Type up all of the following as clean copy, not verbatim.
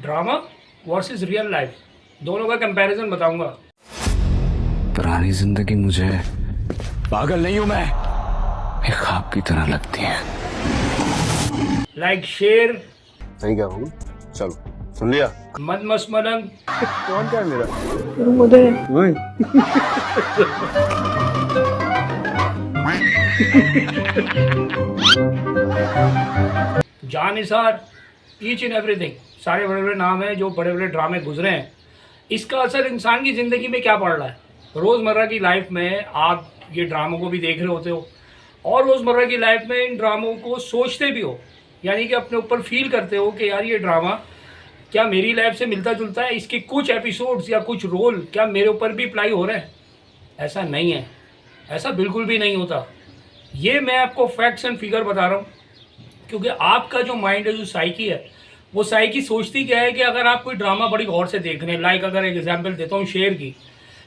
Drama versus real life, दोनों का comparison बताऊंगा। पुरानी जिंदगी मुझे, पागल नहीं हूं मैं, एक ख्वाब की तरह लगती है। लाइक शेर, सही कह रहा हूँ। चलो सुन लिया। मदमस्त कौन क्या है मेरा? वही। जानिसार, ईच एंड एवरीथिंग, सारे बड़े बड़े नाम हैं जो बड़े बड़े ड्रामे गुजरे हैं। इसका असर इंसान की ज़िंदगी में क्या पड़ रहा है? रोज़मर्रा की लाइफ में आप ये ड्रामों को भी देख रहे होते हो और रोज़मर्रा की लाइफ में इन ड्रामों को सोचते भी हो, यानी कि अपने ऊपर फील करते हो कि यार ये ड्रामा क्या मेरी लाइफ से मिलता जुलता है, इसके कुछ एपिसोड्स या कुछ रोल क्या मेरे ऊपर भी अप्लाई हो रहे हैं? ऐसा नहीं है, ऐसा बिल्कुल भी नहीं होता। ये मैं आपको फैक्ट्स एंड फिगर बता रहा हूँ, क्योंकि आपका जो माइंड है, जो साइकी है, वो साइकी सोचती क्या है कि अगर आप कोई ड्रामा बड़ी गौर से देख रहे हैं, लाइक अगर एक एग्जांपल देता हूँ शेर की।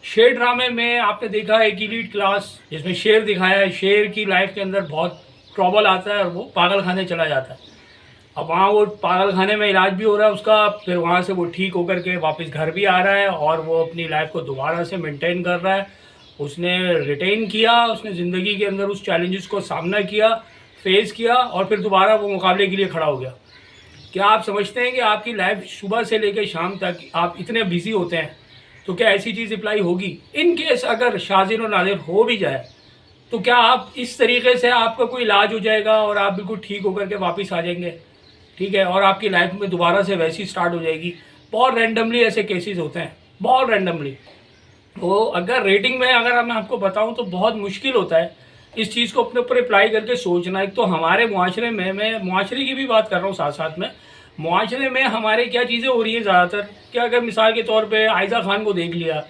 शेर ड्रामे में आपने देखा है एक एलीट क्लास जिसमें शेर दिखाया है, शेर की लाइफ के अंदर बहुत ट्रबल आता है और वो पागल खाने चला जाता है। अब वहाँ वो पागल खाने में इलाज भी हो रहा है उसका, फिर वहाँ से वो ठीक होकर के वापस घर भी आ रहा है और वो अपनी लाइफ को दोबारा से मेंटेन कर रहा है। उसने रिटेन किया, उसने ज़िंदगी के अंदर उस चैलेंजेस को सामना किया, फेस किया और फिर दोबारा वो मुकाबले के लिए खड़ा हो गया। क्या आप समझते हैं कि आपकी लाइफ सुबह से लेकर शाम तक आप इतने बिजी होते हैं, तो क्या ऐसी चीज़ अप्लाई होगी? इन केस अगर शाज़िर और नादिर हो भी जाए तो क्या आप इस तरीके से आपका कोई इलाज हो जाएगा और आप बिल्कुल ठीक होकर के वापस आ जाएंगे, ठीक है, और आपकी लाइफ में दोबारा से वैसी स्टार्ट हो जाएगी? बहुत रैंडमली ऐसे केसेस होते हैं, बहुत रैंडमली। तो अगर रेटिंग में अगर मैं आपको बताऊं तो बहुत मुश्किल होता है इस चीज़ को अपने ऊपर अप्लाई करके सोचना। एक तो हमारे मुआशरे में, मैं मुआशरे की भी बात कर रहा हूँ साथ साथ में, मुआशरे में हमारे क्या चीज़ें हो रही हैं ज़्यादातर, क्या अगर मिसाल के तौर पे आयज़ा खान को देख लिया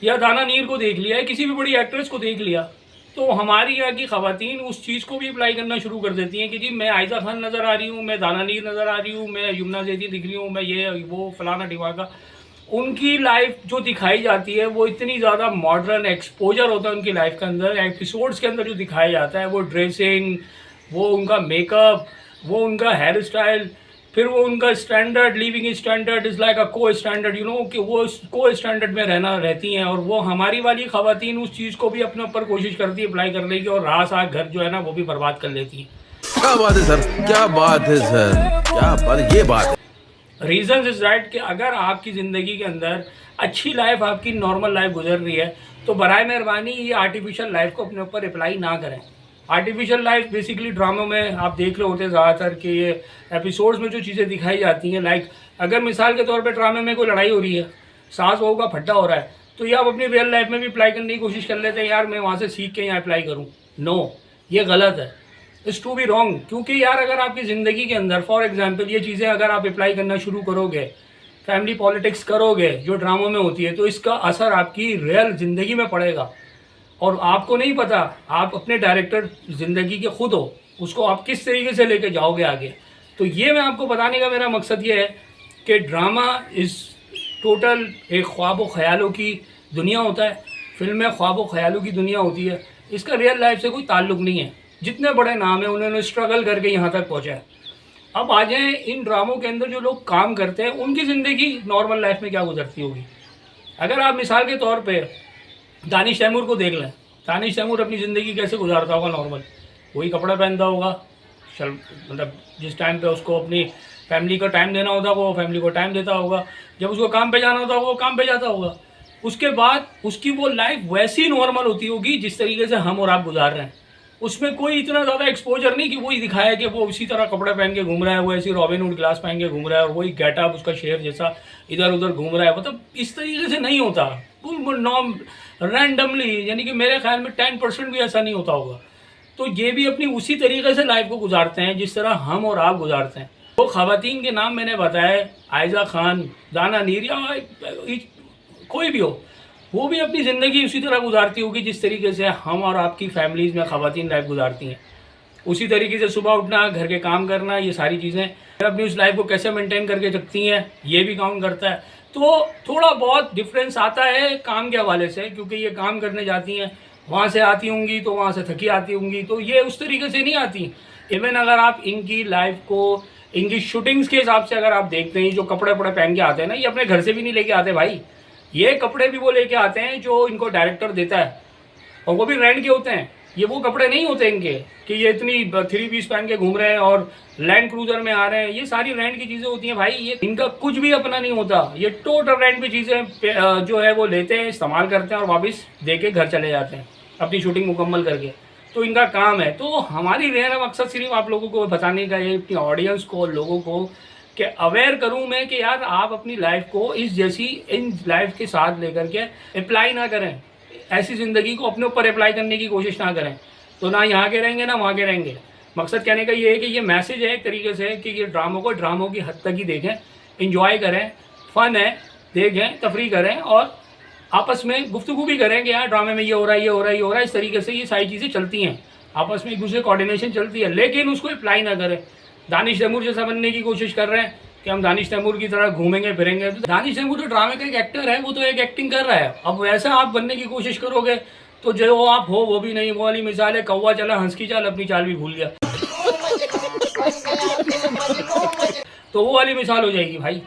या दाना नीर को देख लिया या किसी भी बड़ी एक्ट्रेस को देख लिया, तो हमारी यहाँ की ख़वातीन उस चीज़ को भी अप्लाई करना शुरू कर देती हैं कि जी मैं आयज़ा खान नज़र आ रही हूँ, मैं दाना नीर नज़र आ रही हूँ, मैं यमुना ज़ैदी दिख रही हूँ, मैं ये वो फलाना ढिमाका। उनकी लाइफ जो दिखाई जाती है वो इतनी ज़्यादा मॉडर्न एक्सपोजर होता है उनकी लाइफ के अंदर, एपिसोड्स के अंदर जो दिखाया जाता है वो ड्रेसिंग, वो उनका मेकअप, वो उनका हेयर स्टाइल, फिर वो उनका standard, living standard is like अ को स्टैंडर्ड, यू नो, कि वो को स्टैंडर्ड में रहती हैं। और वो हमारी वाली ख़वातीन उस चीज़ को भी अपने ऊपर कोशिश करती है अप्लाई करने की, और रास आग घर जो है ना वो भी बर्बाद कर लेती हैं। क्या बात है सर, क्या बात है सर, क्या बात, ये बात है। रीज़न इज़ राइट कि अगर आपकी ज़िंदगी के अंदर अच्छी लाइफ, आपकी नॉर्मल लाइफ गुजर रही है, तो बराए मेहरबानी ये आर्टिफिशियल लाइफ को अपने ऊपर अप्लाई ना करें। आर्टिफिशियल लाइफ बेसिकली ड्रामों में आप देख रहे होते हैं ज़्यादातर कि ये एपिसोड्स में जो चीज़ें दिखाई जाती हैं, लाइक अगर मिसाल के तौर पे ड्रामे में कोई लड़ाई हो रही है, सास बहू का फट्टा हो रहा है, तो ये आप अपनी रियल लाइफ में भी अप्लाई करने की कोशिश कर लेते हैं, यार मैं वहाँ से सीख के यहाँ अप्लाई करूँ। नो, ये गलत है, इट्स टू बी रॉन्ग। क्योंकि यार अगर आपकी ज़िंदगी के अंदर फॉर एग्जांपल ये चीज़ें अगर आप अप्लाई करना शुरू करोगे, फैमिली पॉलिटिक्स करोगे जो ड्रामों में होती है, तो इसका असर आपकी रियल ज़िंदगी में पड़ेगा और आपको नहीं पता। आप अपने डायरेक्टर ज़िंदगी के खुद हो, उसको आप किस तरीके से लेके जाओगे आगे। तो ये मैं आपको बताने का मेरा मकसद ये है कि ड्रामा इस टोटल एक ख्वाब व ख्यालों की दुनिया होता है, फिल्में ख्वाब व ख्यालों की दुनिया होती है, इसका रियल लाइफ से कोई ताल्लुक़ नहीं है। जितने बड़े नाम हैं उन्होंने स्ट्रगल करके यहाँ तक पहुँचा है। अब आ जाएँ इन ड्रामों के अंदर जो लोग काम करते हैं उनकी ज़िंदगी नॉर्मल लाइफ में क्या गुजरती होगी। अगर आप मिसाल के तौर पे दानिश तैमूर को देख लें, दानिश तैमूर अपनी ज़िंदगी कैसे गुजारता होगा नॉर्मल, वही कपड़ा पहनता होगा, चल मतलब जिस टाइम पे उसको अपनी फैमिली को टाइम देना होता वो फैमिली को टाइम देता होगा, जब उसको काम पे जाना होता वो काम पे जाता होगा। उसके बाद उसकी वो लाइफ वैसी नॉर्मल होती होगी जिस तरीके से हम और आप गुजार रहे हैं। उसमें कोई इतना ज़्यादा एक्सपोजर नहीं कि वही दिखाया कि वो उसी तरह कपड़े पहन के घूम रहा है, वो ऐसी रॉबिन हुड ग्लास पहन के घूम रहा है और वही गेटअप उसका शेर जैसा इधर उधर घूम रहा है। मतलब इस तरीके से नहीं होता, बिल्कुल नॉर्म रैंडमली, यानी कि मेरे ख्याल में 10% भी ऐसा नहीं होता होगा। तो ये भी अपनी उसी तरीके से लाइफ को गुजारते हैं जिस तरह हम और आप गुजारते हैं। वो ख़वातीन के नाम मैंने बताया, आयज़ा खान, दाना नीर या कोई भी हो, वो भी अपनी ज़िंदगी उसी तरह गुजारती होगी जिस तरीके से हम और आपकी फैमिलीज़ में ख़वातीन लाइफ गुजारती हैं। उसी तरीके से सुबह उठना, घर के काम करना, ये सारी चीज़ें अपनी उस लाइफ को कैसे मेंटेन करके रखती हैं, ये भी काउंट करता है। तो थोड़ा बहुत डिफरेंस आता है काम के हवाले से, क्योंकि ये काम करने जाती हैं, वहाँ से आती होंगी तो वहाँ से थकी आती होंगी, तो ये उस तरीके से नहीं आती। इवन अगर आप इनकी लाइफ को इनकी शूटिंग्स के हिसाब से अगर आप देखते हैं, जो कपड़े वपड़े पहन के आते हैं ना, ये अपने घर से भी नहीं लेके आते भाई। ये कपड़े भी वो लेके आते हैं जो इनको डायरेक्टर देता है, और वो भी रेंट के होते हैं। ये वो कपड़े नहीं होते इनके कि ये इतनी 3 पीस पहन के घूम रहे हैं और लैंड क्रूजर में आ रहे हैं। ये सारी रेंट की चीज़ें होती हैं भाई। ये इनका कुछ भी अपना नहीं होता। ये टोटल रेंट पे चीज़ें जो है वो लेते हैं, इस्तेमाल करते हैं और वापस दे के घर चले जाते हैं अपनी शूटिंग मुकम्मल करके। तो इनका काम है। तो हमारी रहना मकसद सिर्फ आप लोगों को बताने का है, अपनी ऑडियंस को, लोगों को कि अवेयर करूं मैं कि यार आप अपनी लाइफ को इस जैसी इन लाइफ के साथ लेकर के अप्लाई ना करें। ऐसी ज़िंदगी को अपने ऊपर अप्लाई करने की कोशिश ना करें, तो ना यहाँ के रहेंगे ना वहाँ के रहेंगे। मकसद कहने का ये है कि ये मैसेज है एक तरीके से कि ये ड्रामों की हद तक ही देखें, इंजॉय करें, फ़न है, देखें, तफरी करें और आपस में गुफ्तगू भी करें कि यार ड्रामे में ये हो रहा है, ये हो रहा है, ये हो रहा है। इस तरीके से ये सारी चीज़ें चलती हैं, आपस में एक दूसरे कोऑर्डिनेशन चलती है, लेकिन उसको अप्लाई ना करें। दानिश तैमूर जैसा बनने की कोशिश कर रहे हैं कि हम दानिश तैमूर की तरह घूमेंगे फिरेंगे। तो दानिश तैमूर जो ड्रामे का एक एक्टर है, वो तो एक एक्टिंग कर रहा है। अब वैसा आप बनने की कोशिश करोगे तो जो आप हो वो भी नहीं। वो वाली मिसाल है, कौवा चला हंस की चाल, अपनी चाल भी भूल गया। तो वो वाली मिसाल हो जाएगी भाई।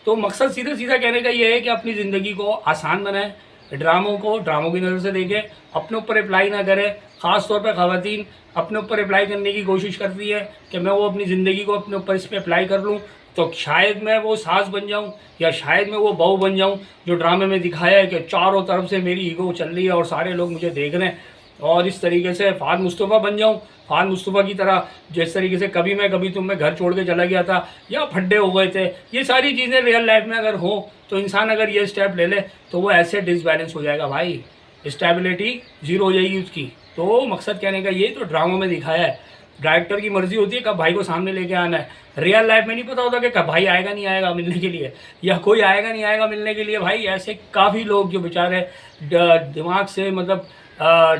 तो मकसद सीधा सीधा कहने का ये है कि अपनी ज़िंदगी को आसान बनाएं, ड्रामों की नज़र से देखें, अपने ऊपर अप्लाई ना करें। ख़ास तौर पर ख़वातीन अपने ऊपर अप्लाई करने की कोशिश करती है कि मैं वो अपनी ज़िंदगी को अपने ऊपर इस पर अप्लाई कर लूँ तो शायद मैं वो सास बन जाऊं या शायद मैं वो बहू बन जाऊं जो ड्रामे में दिखाया है कि चारों तरफ से मेरी ईगो चल रही है और सारे लोग मुझे देख रहे हैं, और इस तरीके से फ़ाद मुस्तफ़ा बन जाऊं। फ़ाद मुस्तफ़ा की तरह जिस तरीके से कभी मैं कभी तुम में घर छोड़ के चला गया था या फड्डे हो गए थे। ये सारी चीज़ें रियल लाइफ में अगर हो तो इंसान अगर ये स्टेप ले ले तो वो ऐसे डिसबैलेंस हो जाएगा भाई, स्टेबिलिटी ज़ीरो हो जाएगी उसकी। तो मकसद कहने का ये तो ड्रामों में दिखाया है। डायरेक्टर की मर्जी होती है कब भाई को सामने लेके आना है। रियल लाइफ में नहीं पता होता कि कब भाई आएगा नहीं आएगा मिलने के लिए, या कोई आएगा नहीं आएगा मिलने के लिए। भाई ऐसे काफ़ी लोग जो बेचारे दिमाग से मतलब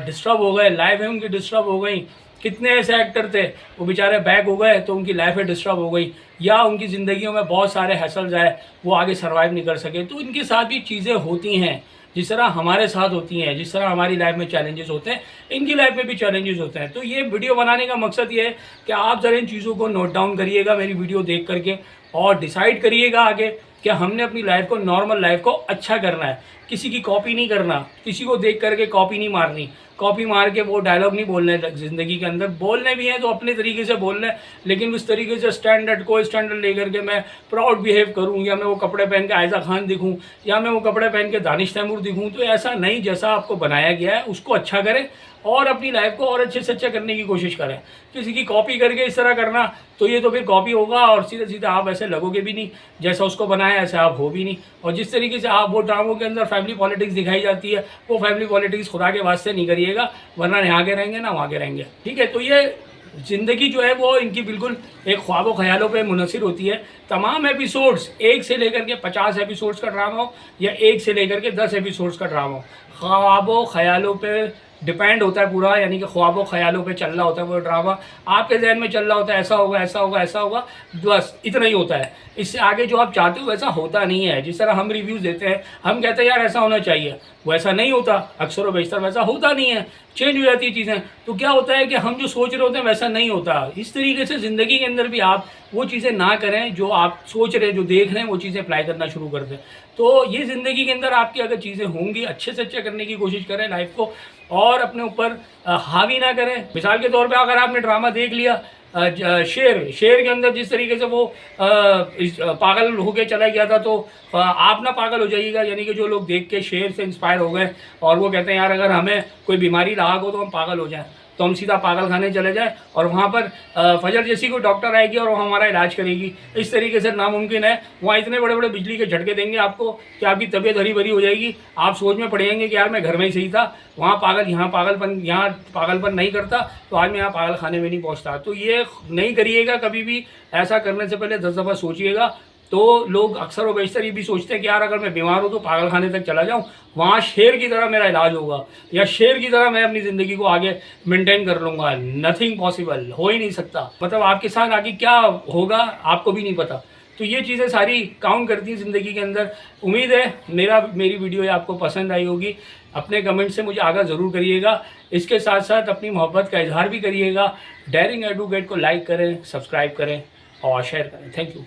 डिस्टर्ब हो गए, लाइफ है उनकी डिस्टर्ब हो गई। कितने ऐसे एक्टर थे वो बेचारे बैक हो गए तो उनकी लाइफ डिस्टर्ब हो गई, या उनकी ज़िंदगियों में बहुत सारे हैसल्स आए, वो आगे सर्वाइव नहीं कर सके। तो इनके साथ भी चीज़ें होती हैं जिस तरह हमारे साथ होती हैं, जिस तरह हमारी लाइफ में चैलेंजेस होते हैं, इनकी लाइफ में भी चैलेंजेस होते हैं। तो ये वीडियो बनाने का मकसद ये है कि आप ज़रा इन चीज़ों को नोट डाउन करिएगा मेरी वीडियो देख करके, और डिसाइड करिएगा आगे कि हमने अपनी लाइफ को, नॉर्मल लाइफ को अच्छा करना है। किसी की कॉपी नहीं करना, किसी को देख करके कॉपी नहीं मारनी, कॉपी मार के वो डायलॉग नहीं बोलने। ज़िंदगी के अंदर बोलने भी हैं तो अपने तरीके से बोलने, लेकिन उस तरीके से स्टैंडर्ड लेकर के मैं प्राउड बिहेव करूं, या मैं वो कपड़े पहन के आयजा खान दिखूं, या मैं वो कपड़े पहन के दानिश तैमूर दिखूं। तो ऐसा नहीं, जैसा आपको बनाया गया है उसको अच्छा करें और अपनी लाइफ को और अच्छे से अच्छा करने की कोशिश करें। किसी की कॉपी करके इस तरह करना तो ये तो फिर कॉपी होगा और सीधे सीधे आप ऐसे लगोगे भी नहीं, जैसा उसको बनाया ऐसे आप हो भी नहीं। और जिस तरीके से आप वो ड्रामों के अंदर फैमिली पॉलिटिक्स दिखाई जाती है, वो फैमिली पॉलिटिक्स खुदा के वास्ते नहीं करिएगा, वरना यहाँ के रहेंगे ना वहाँ के रहेंगे। ठीक है, तो ये ज़िंदगी जो है वो इनकी बिल्कुल एक ख्वाबों ख्यालों पे मुनहसर होती है। तमाम एपिसोड्स 1 से लेकर के 50 एपिसोड्स का ड्रामा हो या 1 से लेकर के 10 एपिसोड्स का ड्रामा हो, ख्वाबों ख्यालों पे डिपेंड होता है पूरा। यानी कि ख्वाबों ख्यालों पे चल रहा होता है वो ड्रामा, आपके जहन में चल रहा होता है ऐसा होगा ऐसा होगा ऐसा होगा, बस इतना ही होता है। इससे आगे जो आप चाहते हो वैसा होता नहीं है। जिस तरह हम रिव्यूज़ देते हैं, हम कहते हैं यार ऐसा होना चाहिए, वैसा नहीं होता, अक्सर व बेशतर वैसा होता नहीं है, चेंज हो जाती है चीज़ें। तो क्या होता है कि हम जो सोच रहे होते हैं वैसा नहीं होता। इस तरीके से ज़िंदगी के अंदर भी आप वो चीज़ें ना करें जो आप सोच रहे हैं, जो देख रहे हैं, वो चीज़ें अप्लाई करना शुरू कर दें। तो ये ज़िंदगी के अंदर आपकी अगर चीज़ें होंगी, अच्छे से अच्छा करने की कोशिश करें लाइफ को, और अपने ऊपर हावी ना करें। मिसाल के तौर पे अगर आपने ड्रामा देख लिया शेर के अंदर जिस तरीके से वो पागल होके चला गया था, तो आप ना पागल हो जाइएगा। यानी कि जो लोग देख के शेर से इंस्पायर हो गए और वो कहते हैं यार अगर हमें कोई बीमारी लाग हो तो हम पागल हो जाएं, तो हम सीधा पागल खाने चले जाएं और वहाँ पर फजर जैसी कोई डॉक्टर आएगी और वो हमारा इलाज करेगी। इस तरीके से नामुमकिन है। वहाँ इतने बड़े बड़े बिजली के झटके देंगे आपको कि आपकी तबीयत हरी भरी हो जाएगी। आप सोच में पड़ेंगे कि यार मैं घर में ही सही था, वहाँ पागल, यहाँ पागलपन नहीं करता तो आज मैं यहाँ पागल खाने में नहीं पहुँचता। तो ये नहीं करिएगा कभी भी। ऐसा करने से पहले 10 दफ़ा सोचिएगा। तो लोग अक्सर व बेशतर ये भी सोचते हैं कि यार अगर मैं बीमार हूँ तो पागल खाने तक चला जाऊँ, वहाँ शेर की तरह मेरा इलाज होगा या शेर की तरह मैं अपनी ज़िंदगी को आगे मेंटेन कर लूँगा। नथिंग पॉसिबल, हो ही नहीं सकता। मतलब आपके साथ आगे क्या होगा आपको भी नहीं पता। तो ये चीज़ें सारी काउंट करती हैं ज़िंदगी के अंदर। उम्मीद है मेरी वीडियो ये आपको पसंद आई होगी। अपने कमेंट से मुझे आगाह ज़रूर करिएगा। इसके साथ साथ अपनी मोहब्बत का इजहार भी करिएगा। डेयरिंग एडवोकेट को लाइक करें, सब्सक्राइब करें। और शेयर करें। Thank you.